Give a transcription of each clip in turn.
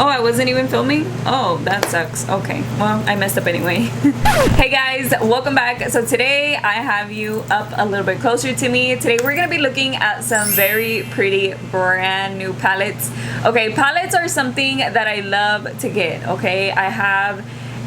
Oh, I wasn't even filming? Oh, that sucks. Okay, well, I messed up anyway. Hey guys, welcome back. So today I have you up a little bit closer to me. Today we're gonna be looking at some very pretty brand new palettes. Okay, palettes are something that I love to get, okay? I have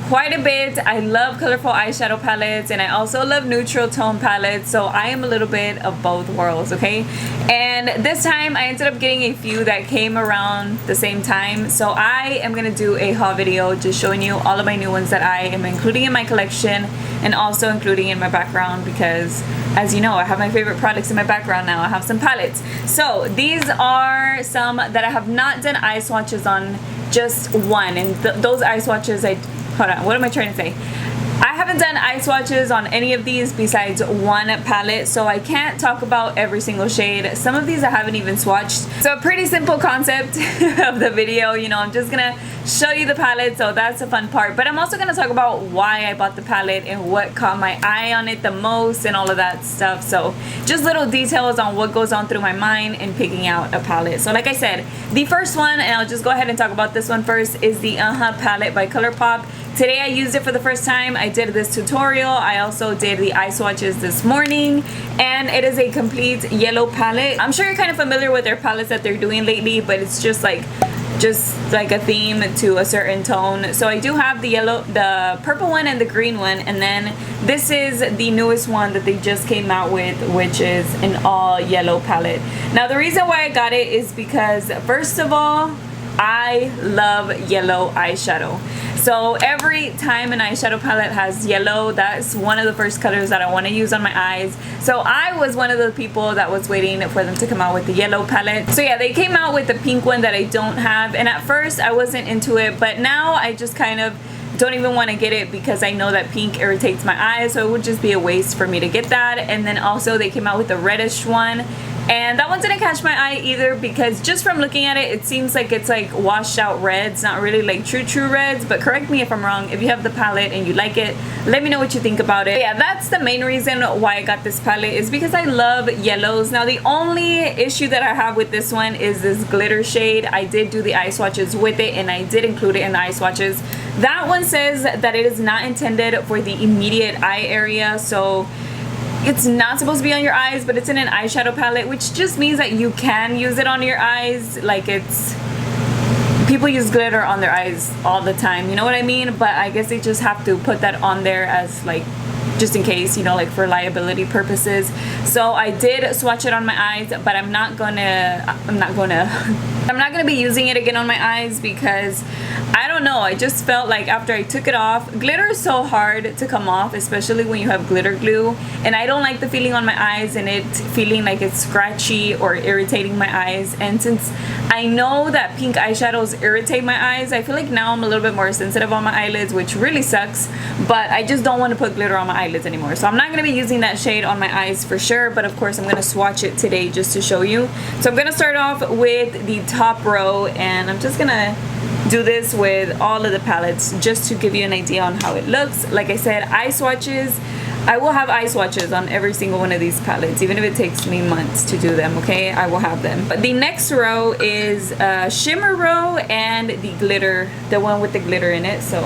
quite a bit. I love colorful eyeshadow palettes, and I also love neutral tone palettes, so I am a little bit of both worlds, okay? And this time I ended up getting a few that came around the same time, so I am gonna do a haul video just showing you all of my new ones that I am including in my collection and also including in my background, because as you know, I have my favorite products in my background now. I have some palettes. So these are some that I have not done eye swatches on, just one, and those eye swatches hold on, what am I trying to say? I haven't done eye swatches on any of these besides one palette, so I can't talk about every single shade. Some of these I haven't even swatched. So a pretty simple concept of the video, you know, I'm just gonna show you the palette, so that's the fun part. But I'm also gonna talk about why I bought the palette and what caught my eye on it the most and all of that stuff. So just little details on what goes on through my mind in picking out a palette. So like I said, the first one, and I'll just go ahead and talk about this one first, is the palette by ColourPop. Today I used it for the first time. I did this tutorial. I also did the eye swatches this morning, and it is a complete yellow palette. I'm sure you're kind of familiar with their palettes that they're doing lately, but it's just like a theme to a certain tone. So I do have the yellow, the purple one, and the green one, and then this is the newest one that they just came out with, which is an all yellow palette. Now the reason why I got it is because, first of all, I love yellow eyeshadow. So every time an eyeshadow palette has yellow, that's one of the first colors that I want to use on my eyes. So I was one of the people that was waiting for them to come out with the yellow palette. So yeah, they came out with the pink one that I don't have, and at first I wasn't into it, but now I just kind of don't even want to get it because I know that pink irritates my eyes, so it would just be a waste for me to get that. And then also they came out with the reddish one, and that one didn't catch my eye either because just from looking at it, it seems like it's like washed out reds, not really like true reds. But correct me if I'm wrong. If you have the palette and you like it, let me know what you think about it. But yeah, that's the main reason why I got this palette, is because I love yellows. Now the only issue that I have with this one is this glitter shade. I did do the eye swatches with it, and I did include it in the eye swatches. That one says that it is not intended for the immediate eye area, so it's not supposed to be on your eyes, but it's in an eyeshadow palette, which just means that you can use it on your eyes. Like, it's, people use glitter on their eyes all the time, you know what I mean? But I guess they just have to put that on there as like just in case, you know, like for liability purposes. So I did swatch it on my eyes, but I'm not gonna be using it again on my eyes because I don't know, I just felt like after I took it off, glitter is so hard to come off, especially when you have glitter glue, and I don't like the feeling on my eyes and it feeling like it's scratchy or irritating my eyes. And since I know that pink eyeshadows irritate my eyes, I feel like now I'm a little bit more sensitive on my eyelids, which really sucks, but I just don't want to put glitter on my eyelids anymore. So I'm not going to be using that shade on my eyes for sure, but of course I'm going to swatch it today just to show you. So I'm going to start off with the top row, and I'm just going to do this with all of the palettes just to give you an idea on how it looks. Like I said, eye swatches, I will have eye swatches on every single one of these palettes, even if it takes me months to do them, okay? I will have them. But the next row is shimmer row and the glitter, the one with the glitter in it. So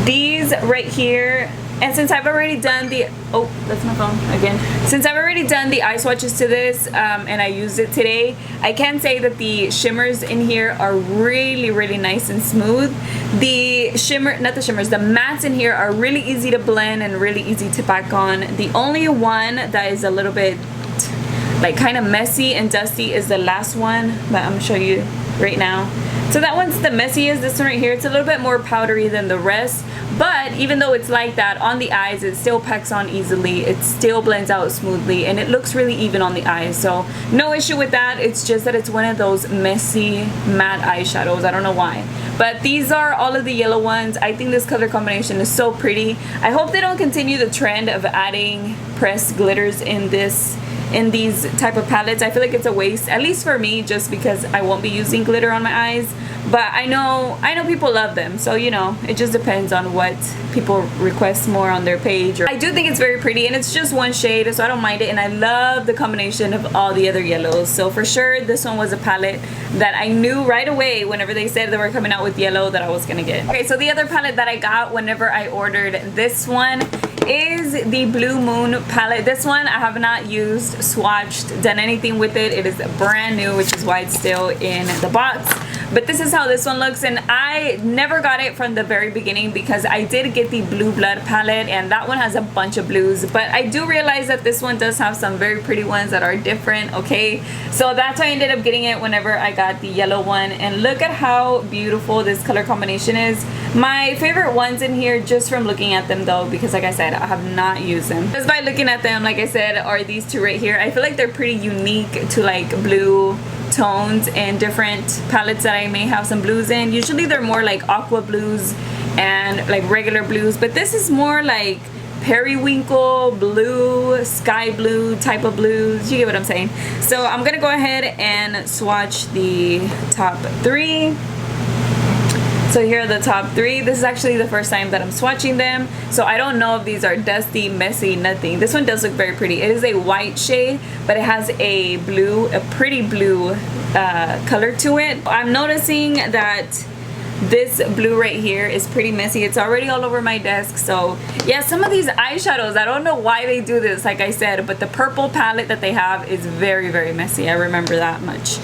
these right here, and since I've already done the, oh, that's my phone again. Since I've already done the eye swatches to this, and I used it today, I can say that the shimmers in here are really nice and smooth. The shimmer, not the shimmers, the mattes in here are really easy to blend and really easy to pack on. The only one that is a little bit like kind of messy and dusty is the last one, but I'm gonna show you right now. So that one's the messiest. This one right here, it's a little bit more powdery than the rest, but even though it's like that on the eyes, it still packs on easily, it still blends out smoothly, and it looks really even on the eyes, so no issue with that. It's just that it's one of those messy matte eyeshadows. I don't know why, but these are all of the yellow ones. I think this color combination is so pretty. I hope they don't continue the trend of adding pressed glitters in these type of palettes. I feel like it's a waste, at least for me, just because I won't be using glitter on my eyes. but I know people love them, so you know, it just depends on what people request more on their page. I do think it's very pretty, and it's just one shade, so I don't mind it, and I love the combination of all the other yellows. So for sure this one was a palette that I knew right away whenever they said they were coming out with yellow that I was gonna get. Okay, so the other palette that I got whenever I ordered this one is the Blue Moon palette. This one I have not used, swatched, done anything with it. It is brand new, which is why it's still in the box. But this is how this one looks, and I never got it from the very beginning because I did get the Blue Blood palette, and that one has a bunch of blues. But I do realize that this one does have some very pretty ones that are different, okay? So that's why I ended up getting it whenever I got the yellow one. And look at how beautiful this color combination is. My favorite ones in here, just from looking at them though, because like I said, I have not used them. Just by looking at them, like I said, are these two right here. I feel like they're pretty unique to like blue tones and different palettes that I may have some blues in. Usually they're more like aqua blues and like regular blues, but this is more like periwinkle blue, sky blue type of blues. You get what I'm saying? So I'm gonna go ahead and swatch the top three. So here are the top three. This is actually the first time that I'm swatching them, so I don't know if these are dusty, messy, nothing. This one does look very pretty. It is a white shade, but it has a blue, a pretty blue color to it. I'm noticing that this blue right here is pretty messy. It's already all over my desk. So yeah, some of these eyeshadows, I don't know why they do this, like I said, but the purple palette that they have is very, very messy. I remember that much.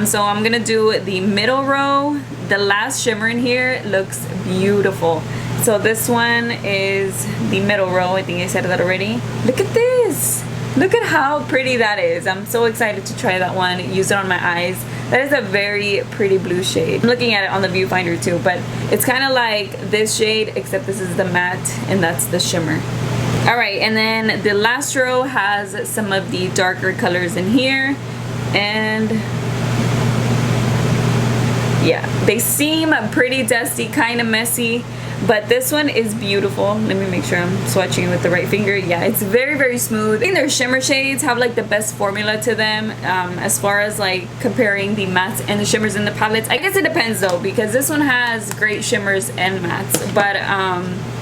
So I'm gonna do the middle row. The last shimmer in here looks beautiful. So this one is the middle row. I think I said that already. Look at this. Look at how pretty that is. I'm so excited to try that one, use it on my eyes. That is a very pretty blue shade. I'm looking at it on the viewfinder too, but it's kind of like this shade, except this is the matte and that's the shimmer. All right, and then the last row has some of the darker colors in here, and yeah, they seem pretty dusty, kind of messy, but this one is beautiful. Let me make sure I'm swatching with the right finger. Yeah, it's very, very smooth. I think their shimmer shades have like the best formula to them as far as like comparing the mattes and the shimmers in the palettes. I guess it depends though, because this one has great shimmers and mattes, but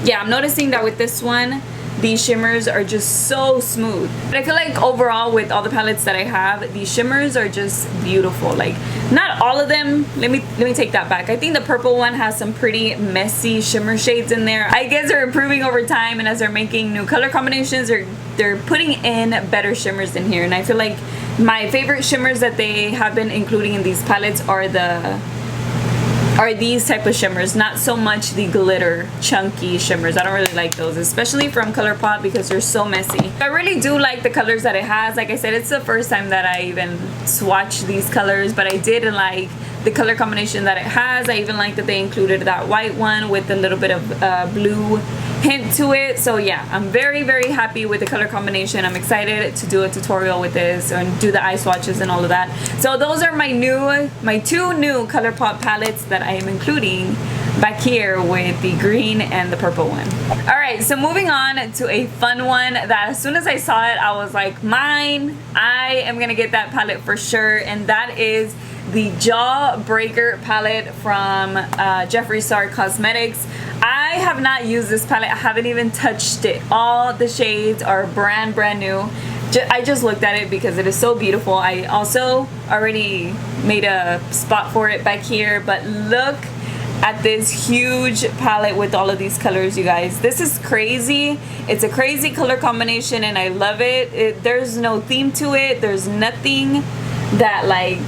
yeah, I'm noticing that with this one, these shimmers are just so smooth. But I feel like overall with all the palettes that I have, these shimmers are just beautiful. Like, not all of them. Let me take that back. I think the purple one has some pretty messy shimmer shades in there. I guess they're improving over time, and as they're making new color combinations, they're putting in better shimmers in here. And I feel like my favorite shimmers that they have been including in these palettes are these type of shimmers, not so much the glitter chunky shimmers. I don't really like those, especially from ColourPop, because they're so messy. I really do like the colors that it has. Like I said, it's the first time that I even swatched these colors, but I did like the color combination that it has. I even like that they included that white one with a little bit of blue hint to it. So yeah, I'm very, very happy with the color combination. I'm excited to do a tutorial with this and do the eye swatches and all of that. So those are my two new ColourPop palettes that I am including back here with the green and the purple one. All right, so moving on to a fun one that as soon as I saw it, I was like, mine. I am gonna get that palette for sure, and that is the Jawbreaker palette from Jeffree Star Cosmetics. I have not used this palette. I haven't even touched it. All the shades are brand new. I just looked at it because it is so beautiful. I also already made a spot for it back here, but look at this huge palette with all of these colors, you guys. This is crazy. It's a crazy color combination and I love it. There's no theme to it. There's nothing that like,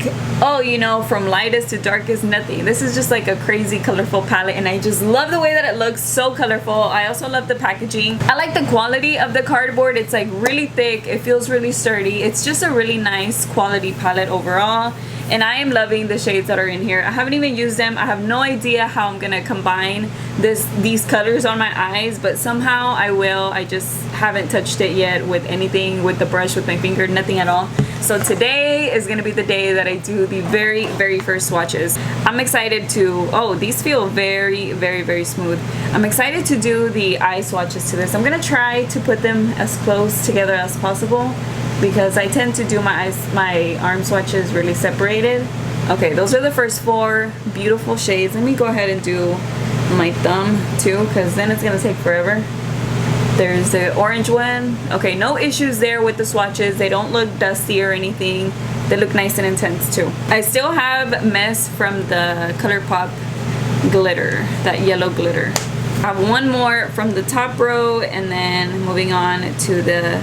oh, you know, from lightest to darkest, nothing. This is just like a crazy colorful palette and I just love the way that it looks. So colorful. I also love the packaging. I like the quality of the cardboard. It's like really thick. It feels really sturdy. It's just a really nice quality palette overall, and I am loving the shades that are in here. I haven't even used them. I have no idea how I'm gonna combine these colors on my eyes, but somehow I will. I just haven't touched it yet with anything, with the brush, with my finger, nothing at all. So today is gonna be the day that I do the very first swatches. I'm excited to, oh, these feel very smooth. I'm excited to do the eye swatches to this. I'm gonna try to put them as close together as possible because I tend to do my arm swatches really separated. Okay, those are the first 4 beautiful shades. Let me go ahead and do my thumb too, because then it's gonna take forever. There's the orange one. Okay, no issues there with the swatches. They don't look dusty or anything. They look nice and intense too. I still have mess from the ColourPop glitter, that yellow glitter. I have one more from the top row, and then moving on to the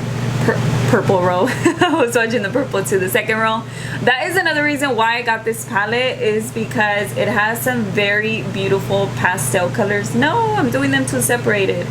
purple row. I was swatching the purple to the second row. That is another reason why I got this palette, is because it has some very beautiful pastel colors. No, I'm doing them two separated.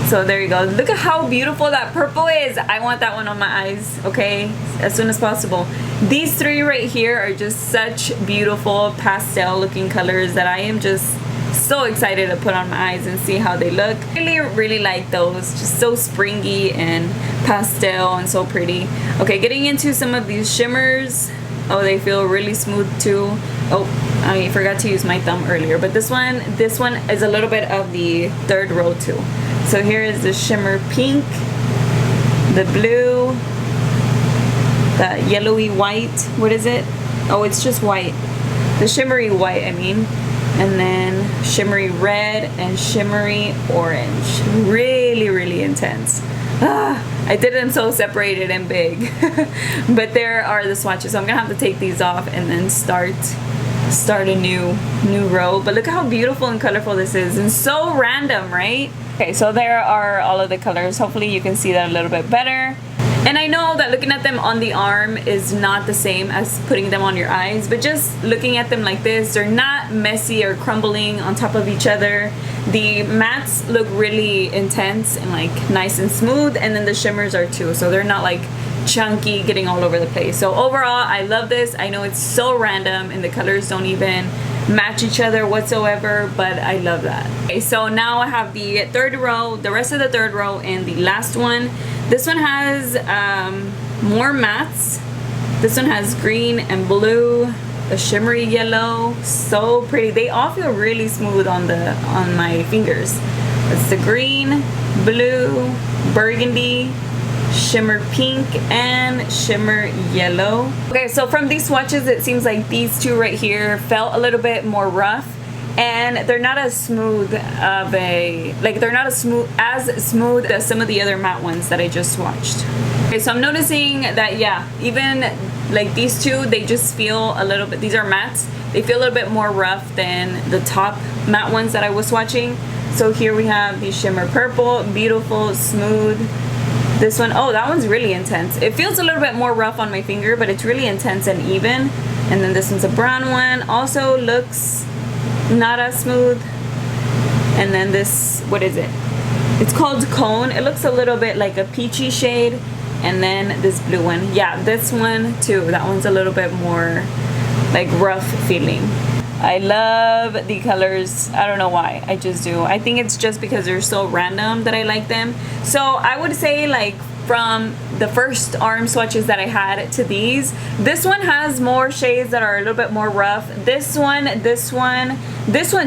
So there you go. Look at how beautiful that purple is. I want that one on my eyes, okay, as soon as possible. These 3 right here are just such beautiful pastel looking colors that I am just so excited to put on my eyes and see how they look. Really like those. Just so springy and pastel and so pretty. Okay, getting into some of these shimmers. Oh, they feel really smooth too. Oh, I forgot to use my thumb earlier, but this one is a little bit of the third row too. So here is the shimmer pink, the blue, the yellowy white. What is it? Oh, it's just white. The shimmery white, I mean. And then shimmery red and shimmery orange. Really intense. I did them so separated and big. But there are the swatches. So I'm gonna have to take these off and then start a new row. But look how beautiful and colorful this is, and so random, right? Okay, so there are all of the colors. Hopefully you can see that a little bit better. And I know that looking at them on the arm is not the same as putting them on your eyes, but just looking at them like this, they're not messy or crumbling on top of each other. The mattes look really intense and like nice and smooth, and then the shimmers are too, so they're not like chunky, getting all over the place. So overall, I love this. I know it's so random and the colors don't even match each other whatsoever, but I love that. Okay, so now I have the third row, the rest of the third row, and the last one. This one has more mattes. This one has green and blue, a shimmery yellow. So pretty. They all feel really smooth on my fingers. It's the green, blue, burgundy, shimmer pink, and shimmer yellow. Okay, so from these swatches, it seems like these 2 right here felt a little bit more rough, and they're not as smooth of a, like, they're not as smooth as some of the other matte ones that I just swatched. Okay, so I'm noticing that, yeah, even like these 2, they just feel a little bit, these are mattes, they feel a little bit more rough than the top matte ones that I was swatching. So here we have the shimmer purple, beautiful, smooth. This one, oh, that one's really intense. It feels a little bit more rough on my finger, but it's really intense and even. And then this one's a brown one, also looks not as smooth. And then this, what is it? It's called Cone. It looks a little bit like a peachy shade. And then this blue one, yeah, this one too. That one's a little bit more like rough feeling. I love the colors. I don't know why, I just do. I think it's just because they're so random that I like them. So I would say, like, from the first arm swatches that I had to these, this one has more shades that are a little bit more rough. This one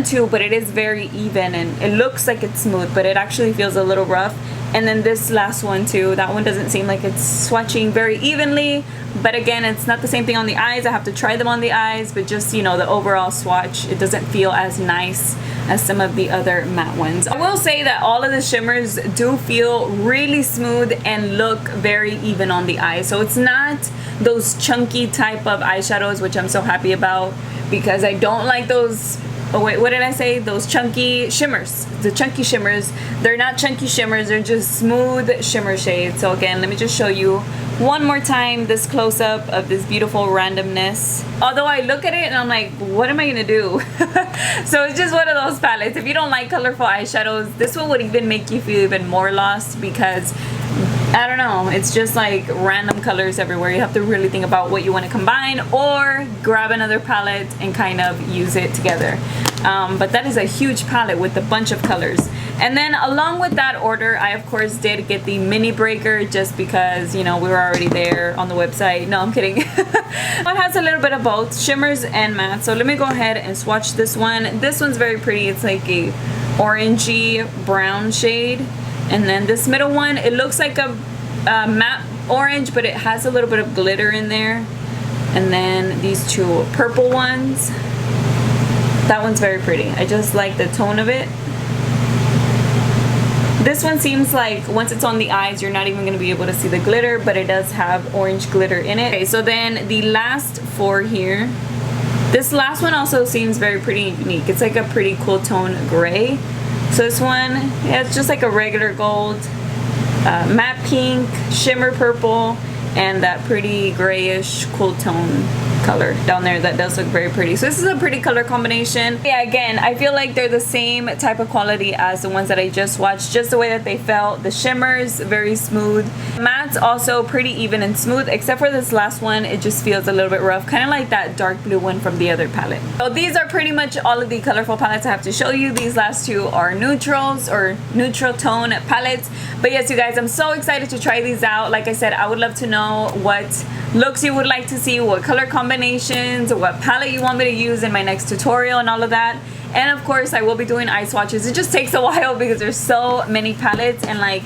too, but it is very even and it looks like it's smooth, but it actually feels a little rough. And then this last one too, that one doesn't seem like it's swatching very evenly, but again, it's not the same thing on the eyes. I have to try them on the eyes, but just, you know, the overall swatch, it doesn't feel as nice as some of the other matte ones. I will say that all of the shimmers do feel really smooth and look very even on the eye. So it's not those chunky type of eyeshadows, which I'm so happy about, because I don't like those, oh wait, what did I say? Those chunky shimmers. The chunky shimmers. They're not chunky shimmers, they're just smooth shimmer shades. So again, let me just show you one more time this close-up of this beautiful randomness. Although I look at it and I'm like, what am I gonna do? So it's just one of those palettes. If you don't like colorful eyeshadows, this one would even make you feel even more lost, because I don't know, it's just like random colors everywhere. You have to really think about what you want to combine, or grab another palette and kind of use it together. But that is a huge palette with a bunch of colors. And then along with that order, I of course did get the mini breaker, just because, you know, we were already there on the website. No, I'm kidding. It has a little bit of both shimmers and matte. So let me go ahead and swatch this one. This one's very pretty. It's like a orangey brown shade. And then this middle one, it looks like a matte orange, but it has a little bit of glitter in there. And then these two purple ones. That one's very pretty. I just like the tone of it. This one seems like once it's on the eyes, you're not even going to be able to see the glitter, but it does have orange glitter in it. Okay, so then the last four here. This last one also seems very pretty and unique. It's like a pretty cool tone gray. So this one, yeah, it's just like a regular gold, matte pink, shimmer purple, and that pretty grayish cool tone color down there that does look very pretty. So this is a pretty color combination. Yeah, again, I feel like they're the same type of quality as the ones that I just watched, just the way that they felt. The shimmers, very smooth. Matte's also pretty even and smooth, except for this last one, it just feels a little bit rough, kind of like that dark blue one from the other palette. So these are pretty much all of the colorful palettes I have to show you. These last two are neutrals or neutral tone palettes. But yes, you guys, I'm so excited to try these out. Like I said, I would love to know what looks you would like to see, what color combinations, what palette you want me to use in my next tutorial and all of that. And of course, I will be doing eye swatches. It just takes a while because there's so many palettes, and like,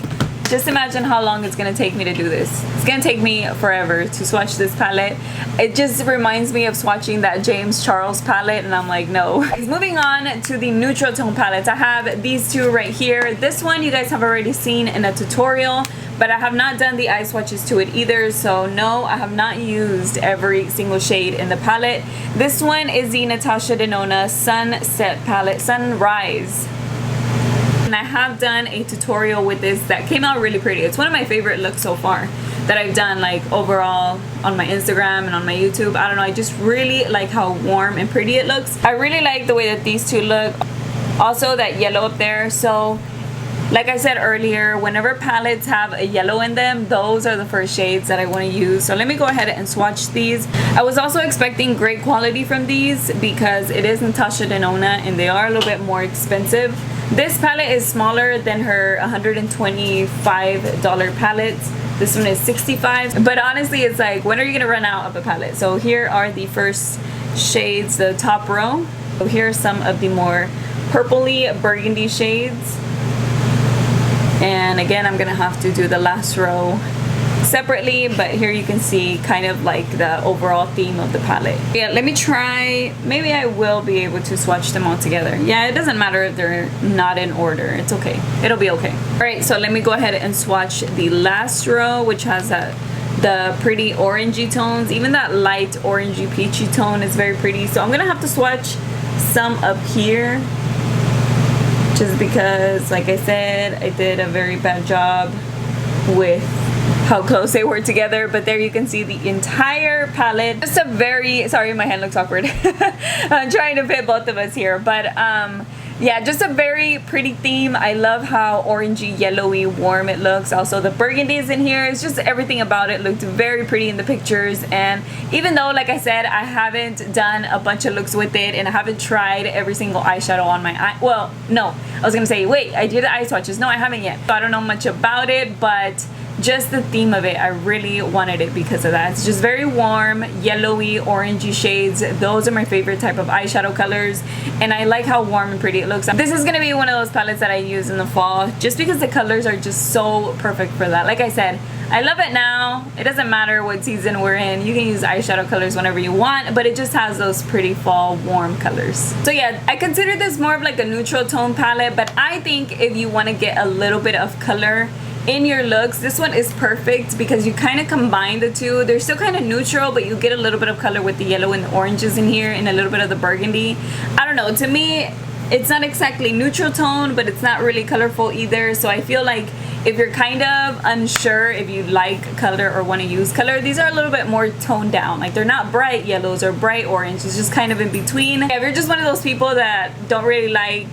just imagine how long it's gonna take me to do this. It's gonna take me forever to swatch this palette. It just reminds me of swatching that James Charles palette, and I'm like, no. Moving on to the neutral tone palettes, I have these two right here. This one you guys have already seen in a tutorial, but I have not done the eye swatches to it either, so no, I have not used every single shade in the palette. This one is the Natasha Denona Sunset palette, Sunrise. And I have done a tutorial with this that came out really pretty. It's one of my favorite looks so far that I've done, like overall on my Instagram and on my YouTube. I don't know, I just really like how warm and pretty it looks. I really like the way that these two look. Also that yellow up there. So like I said earlier, whenever palettes have a yellow in them, those are the first shades that I want to use. So let me go ahead and swatch these. I was also expecting great quality from these because it is Natasha Denona and they are a little bit more expensive. This palette is smaller than her $125 palettes. This one is $65. But honestly, it's like, when are you going to run out of a palette? So here are the first shades, the top row. So here are some of the more purpley burgundy shades. And again, I'm gonna have to do the last row separately, but here you can see kind of like the overall theme of the palette. Yeah, let me try. Maybe I will be able to swatch them all together. Yeah, it doesn't matter if they're not in order. It's okay. It'll be okay. All right, so let me go ahead and swatch the last row, which has the pretty orangey tones. Even that light orangey peachy tone is very pretty. So I'm gonna have to swatch some up here, just because, like I said, I did a very bad job with how close they were together. But there you can see the entire palette. Just a very, sorry, my hand looks awkward. I'm trying to fit both of us here, but yeah, just a very pretty theme. I love how orangey, yellowy, warm it looks. Also the burgundies in here, it's just everything about it looked very pretty in the pictures. And even though, like I said, I haven't done a bunch of looks with it and I haven't tried every single eyeshadow on my eye, well, no, I was gonna say, wait, I did the eye swatches. No, I haven't yet. So I don't know much about it, but just the theme of it, I really wanted it because of that. It's just very warm, yellowy, orangey shades. Those are my favorite type of eyeshadow colors, and I like how warm and pretty it looks. This is gonna be one of those palettes that I use in the fall just because the colors are just so perfect for that. Like I said, I love it now. It doesn't matter what season we're in. You can use eyeshadow colors whenever you want, but it just has those pretty fall warm colors. So yeah, I consider this more of like a neutral tone palette, but I think if you want to get a little bit of color in your looks, this one is perfect because you kind of combine the two. They're still kind of neutral, but you get a little bit of color with the yellow and the oranges in here and a little bit of the burgundy. I don't know, to me it's not exactly neutral tone, but it's not really colorful either. So I feel like if you're kind of unsure if you like color or want to use color, these are a little bit more toned down. Like they're not bright yellows or bright orange, it's just kind of in between. If you're just one of those people that don't really like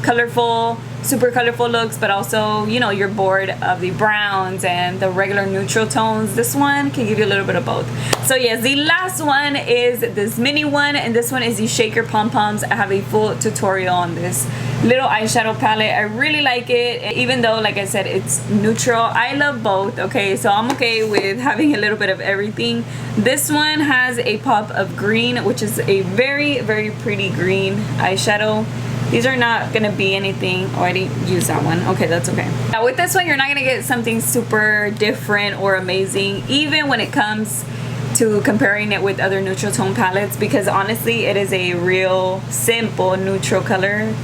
colorful, super colorful looks, but also, you know, you're bored of the browns and the regular neutral tones, this one can give you a little bit of both. So yes, the last one is this mini one, and this one is the Shaker Pom Poms. I have a full tutorial on this little eyeshadow palette. I really like it, even though, like I said, it's neutral. I love both, okay? So I'm okay with having a little bit of everything. This one has a pop of green, which is a very, very pretty green eyeshadow. These are not gonna be anything. Oh, I didn't use that one. Okay, that's okay. Now with this one, you're not gonna get something super different or amazing, even when it comes to comparing it with other neutral tone palettes, because honestly it is a real simple neutral palette.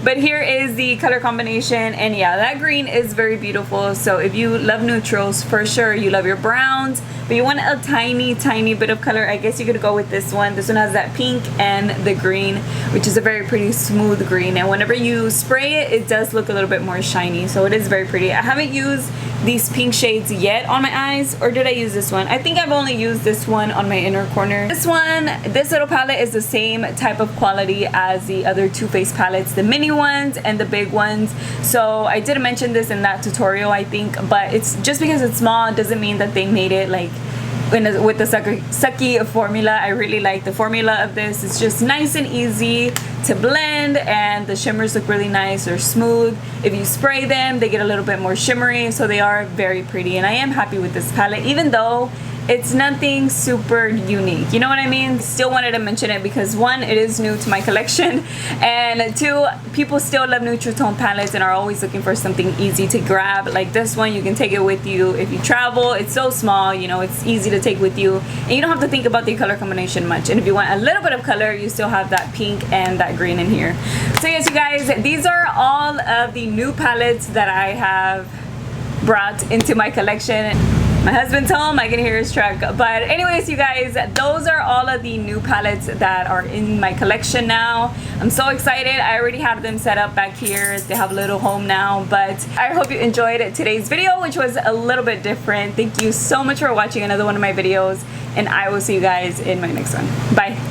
But here is the color combination, and yeah, that green is very beautiful. So if you love neutrals, for sure, you love your browns, but you want a tiny bit of color, I guess you could go with this one. This one has that pink and the green, which is a very pretty smooth green, and whenever you spray it, it does look a little bit more shiny, so it is very pretty. I haven't used these pink shades yet on my eyes, or did I use this one? I think I've only used this one on my inner corner. This little palette is the same type of quality as the other Too Faced palettes, the mini ones and the big ones. So I did mention this in that tutorial, I think, but it's just because it's small doesn't mean that they made it like with the sucky formula. I really like the formula of this. It's just nice and easy to blend, and the shimmers look really nice. They're smooth. If you spray them, they get a little bit more shimmery, so they are very pretty, and I am happy with this palette, even though it's nothing super unique, you know what I mean? Still wanted to mention it because one, it is new to my collection, and two, people still love neutral tone palettes and are always looking for something easy to grab. Like this one, you can take it with you if you travel. It's so small, you know, it's easy to take with you, and you don't have to think about the color combination much. And if you want a little bit of color, you still have that pink and that green in here. So yes, you guys, these are all of the new palettes that I have brought into my collection. My husband's home, I can hear his truck. But anyways, you guys, those are all of the new palettes that are in my collection now. I'm so excited. I already have them set up back here. They have a little home now. But I hope you enjoyed today's video, which was a little bit different. Thank you so much for watching another one of my videos, and I will see you guys in my next one. Bye.